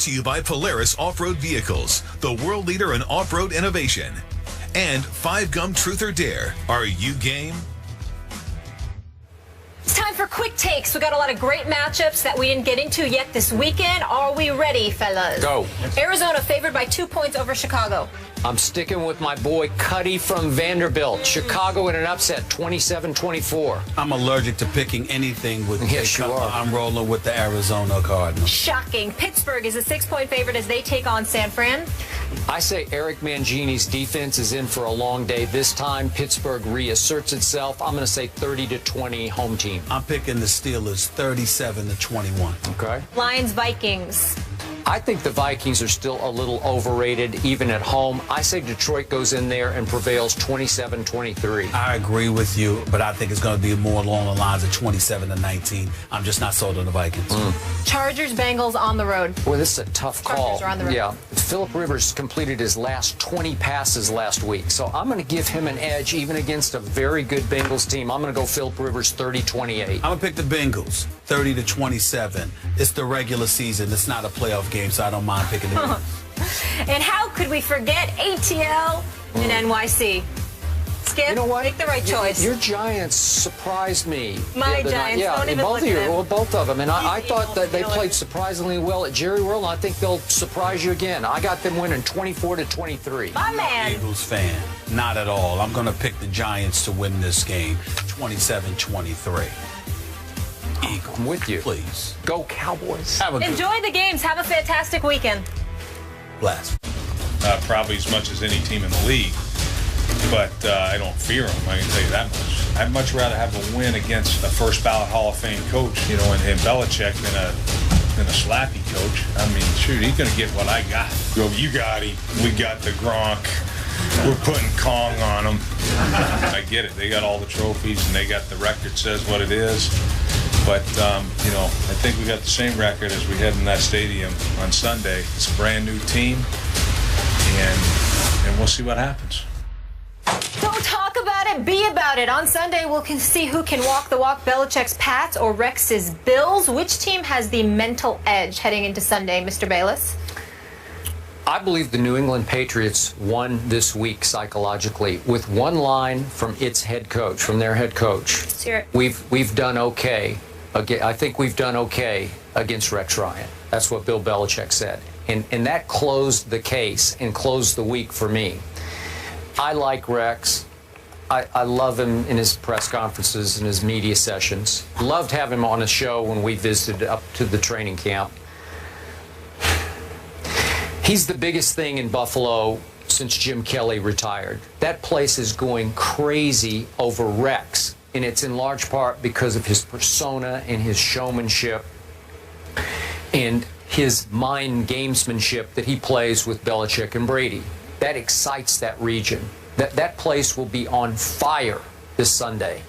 To you by Polaris Off-Road Vehicles, the world leader in off-road innovation. And 5 Gum Truth or Dare. Are you game? It's time for quick takes. We got a lot of great matchups that we didn't get into yet this weekend. Are we ready, fellas? Go. Arizona favored by 2 points over Chicago. I'm sticking with my boy Cuddy from Vanderbilt. Chicago in an upset, 27-24. I'm allergic to picking anything with Yes, you are. I'm rolling with the Arizona Cardinals. Shocking. Pittsburgh is a 6-point favorite as they take on San Fran. I say Eric Mangini's defense is in for a long day. This time, Pittsburgh reasserts itself. I'm going to say 30-20 home team. I'm picking the Steelers 37-21. Okay. Lions, Vikings. I think the Vikings are still a little overrated, even at home. I say Detroit goes in there and prevails 27-23. I agree with you, but I think it's going to be more along the lines of 27-19. I'm just not sold on the Vikings. Chargers, Bengals on the road. Boy, this is a tough call. Chargers are on the road. Yeah. Phillip Rivers completed his last 20 passes last week, so I'm going to give him an edge even against a very good Bengals team. I'm going to go Phillip Rivers 30-28. I'm going to pick the Bengals 30-27. It's the regular season. It's not a playoff game, so I don't mind picking the Bengals. And how could we forget ATL and NYC? Skip, You know what? make the right choice. Your Giants surprised me. My the other night. Giants, Yeah, don't even both look of at you, them. well, both of them. And I Easy, thought that they don't feel played it. surprisingly well at Jerry World. I think they'll surprise you again. I got them winning 24-23. My man. Eagles fan. Not at all. I'm going to pick the Giants to win this game 27-23. Eagles. I'm with you. Please. Go Cowboys. Have a good Enjoy the games. Have a fantastic weekend. blast. Probably as much as any team in the league. But I don't fear them, I can tell you that much. I'd much rather have a win against a first ballot Hall of Fame coach, you know, and Belichick than a slappy coach. I mean, shoot, he's going to get what I got. Go, you got him. We got the Gronk. We're putting Kong on them. I get it. They got all the trophies, and they got the record says what it is. But, you know, I think we got the same record as we had in that stadium on Sunday. It's a brand new team, and we'll see what happens. Don't talk about it, be about it. On Sunday, we'll see who can walk the walk, Belichick's Pats or Rex's Bills. Which team has the mental edge heading into Sunday, Mr. Bayless? I believe the New England Patriots won this week psychologically with one line from its head coach, from their head coach. Let's hear it. We've done okay. I think we've done okay against Rex Ryan. That's what Bill Belichick said. And that closed the case and closed the week for me. I like Rex. I love him in his press conferences and his media sessions. Loved having him on a show when we visited up to the training camp. He's the biggest thing in Buffalo since Jim Kelly retired. That place is going crazy over Rex, and it's in large part because of his persona and his showmanship and his mind gamesmanship that he plays with Belichick and Brady. That excites that region. That place will be on fire this Sunday.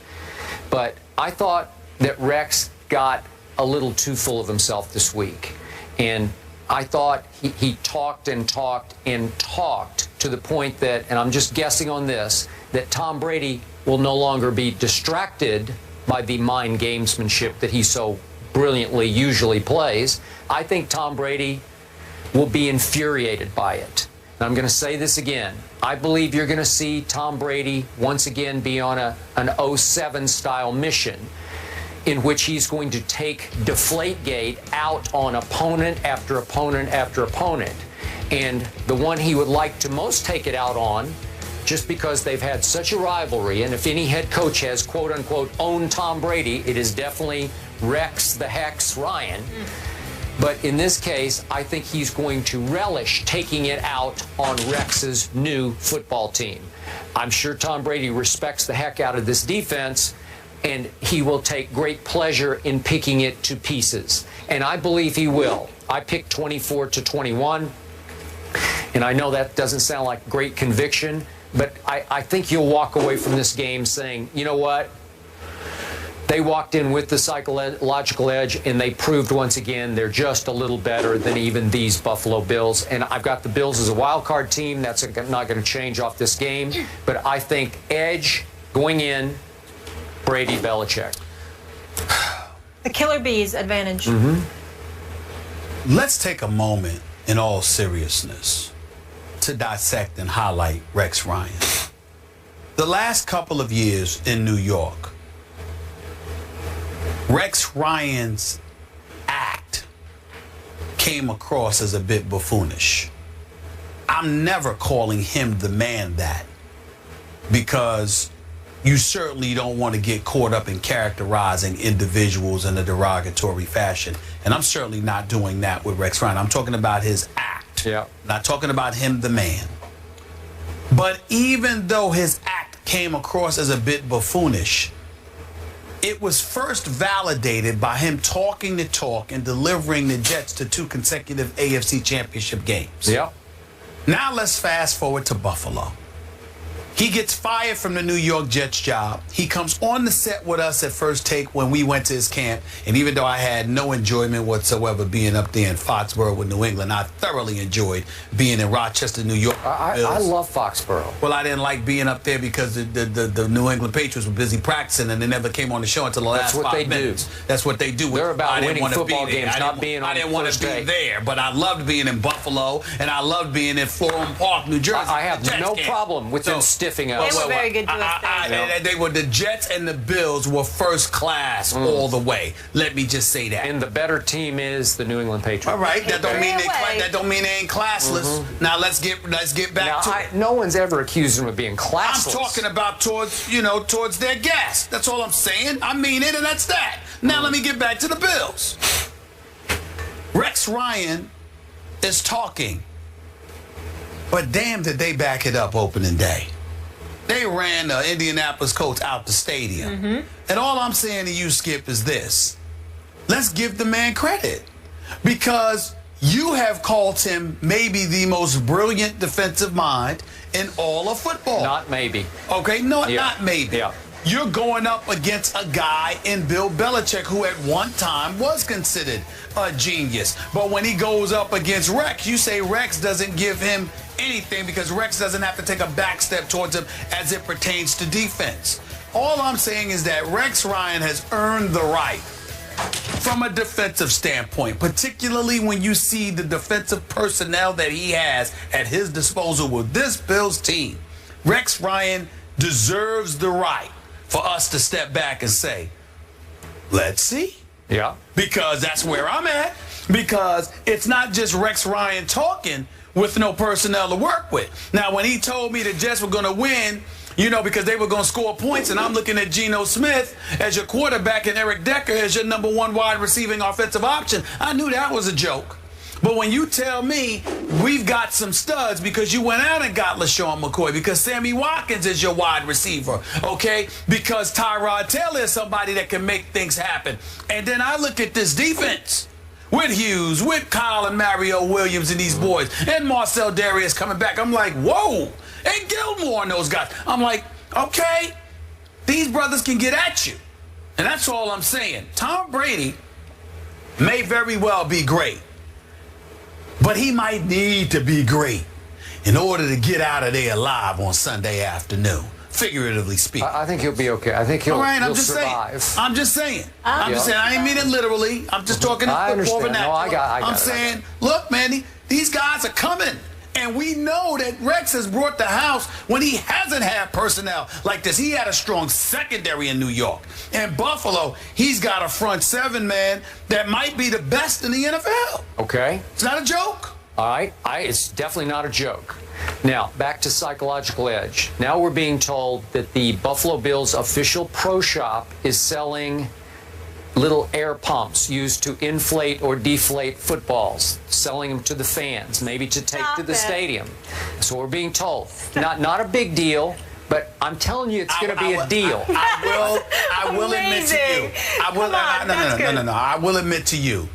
But I thought that Rex got a little too full of himself this week. And I thought he talked and talked and talked to the point that, and I'm just guessing on this, that Tom Brady will no longer be distracted by the mind gamesmanship that he so brilliantly usually plays. I think Tom Brady will be infuriated by it. And I'm going to say this again. I believe you're going to see Tom Brady once again be on an 07 style mission in which he's going to take Deflategate out on opponent after opponent after opponent. And the one he would like to most take it out on, just because they've had such a rivalry, and if any head coach has quote-unquote owned Tom Brady, it is definitely Rex the Hex Ryan. But in this case, I think he's going to relish taking it out on Rex's new football team. I'm sure Tom Brady respects the heck out of this defense, and he will take great pleasure in picking it to pieces. And I believe he will. I picked 24-21, and I know that doesn't sound like great conviction, but I think you'll walk away from this game saying, you know what? They walked in with the psychological edge, and they proved once again they're just a little better than even these Buffalo Bills. And I've got the Bills as a wild card team. That's not going to change off this game. But I think edge going in, Brady, Belichick. The Killer Bees advantage. let's take a moment in all seriousness to dissect and highlight Rex Ryan. The last couple of years in New York, Rex Ryan's act came across as a bit buffoonish. I'm never calling him the man that, because you certainly don't want to get caught up in characterizing individuals in a derogatory fashion. And I'm certainly not doing that with Rex Ryan. I'm talking about his act. Yeah. Not talking about him, the man. But even though his act came across as a bit buffoonish, it was first validated by him talking the talk and delivering the Jets to 2 consecutive AFC Championship games. Yeah. Now let's fast forward to Buffalo. He gets fired from the New York Jets job. He comes on the set with us at First Take when we went to his camp. And even though I had no enjoyment whatsoever being up there in Foxborough with New England, I thoroughly enjoyed being in Rochester, New York. I love Foxborough. Well, I didn't like being up there because the New England Patriots were busy practicing and they never came on the show until the last 5 minutes. That's what they do. They're about winning football games, not being on I didn't want to be there, but I loved being in Buffalo and I loved being in Florham Park, New Jersey. I have no problem with them stiffing us. They were very good to us. They were the Jets and the Bills were first class all the way. Let me just say that. And the better team is the New England Patriots. All right, that don't mean they ain't classless. Now let's get back to it. No one's ever accused them of being classless. I'm talking about towards their gas. That's all I'm saying. I mean it, and that's that. Now let me get back to the Bills. Rex Ryan is talking, but damn did they back it up opening day. They ran the Indianapolis Colts out the stadium. And all I'm saying to you, Skip, is this. Let's give the man credit, because you have called him maybe the most brilliant defensive mind in all of football. Not maybe. Okay, not maybe. Yeah. You're going up against a guy in Bill Belichick who at one time was considered a genius. But when he goes up against Rex, you say Rex doesn't give him anything because Rex doesn't have to take a back step towards him as it pertains to defense. All I'm saying is that Rex Ryan has earned the right from a defensive standpoint, particularly when you see the defensive personnel that he has at his disposal with this Bills team. Rex Ryan deserves the right for us to step back and say, let's see. Yeah. Because that's where I'm at. Because it's not just Rex Ryan talking with no personnel to work with. Now, when he told me the Jets were going to win, because they were going to score points, and I'm looking at Geno Smith as your quarterback and Eric Decker as your number 1 wide receiving offensive option, I knew that was a joke. But when you tell me we've got some studs because you went out and got LaShawn McCoy, because Sammy Watkins is your wide receiver, okay, because Tyrod Taylor is somebody that can make things happen. And then I look at this defense with Hughes, with Kyle and Mario Williams and these boys, and Marcel Darius coming back. I'm like, whoa, and Gilmore and those guys. I'm like, okay, these brothers can get at you. And that's all I'm saying. Tom Brady may very well be great, but he might need to be great in order to get out of there alive on Sunday afternoon, figuratively speaking. I think he'll be okay. I think he'll, he'll survive. I'm just saying. I didn't mean it literally. I'm just talking football vernacular. No, I got I'm saying, look, man, these guys are coming. And we know that Rex has brought the house when he hasn't had personnel like this. He had a strong secondary in New York. In Buffalo, he's got a front 7, man, that might be the best in the NFL. Okay. It's not a joke. All right. It's definitely not a joke. Now, back to psychological edge. Now we're being told that the Buffalo Bills official pro shop is selling little air pumps used to inflate or deflate footballs, selling them to the fans, maybe to take to the stadium. So we're being told. Not a big deal, but I'm telling you it's going to be a deal. I will admit to you. I will admit to you,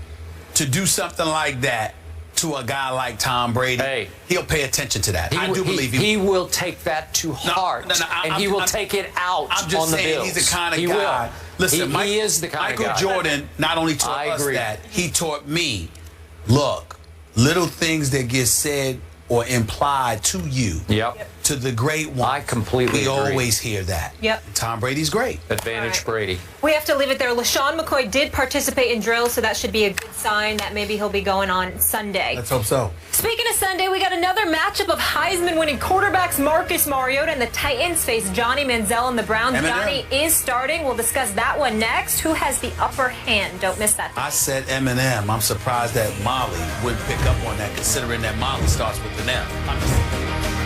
to do something like that to a guy like Tom Brady, he'll pay attention to that. I do believe he will take that to heart, and he will take it out on the Bills. I'm just saying, he's the kind of guy. Will. Listen, he is the kind of guy. Michael Jordan not only taught us that, he taught me, look, little things that get said or implied to you to the great one. I completely We agree. always hear that. Yep. Tom Brady's great. Advantage All right. Brady. We have to leave it there. LaShawn McCoy did participate in drills, so that should be a good sign that maybe he'll be going on Sunday. Let's hope so. Speaking of Sunday, we got another matchup of Heisman-winning quarterbacks Marcus Mariota and the Titans face Johnny Manziel and the Browns. Eminem. Johnny is starting. We'll discuss that one next. Who has the upper hand? Don't miss that. I said Eminem. I'm surprised that Molly wouldn't pick up on that, considering that Molly starts with an M.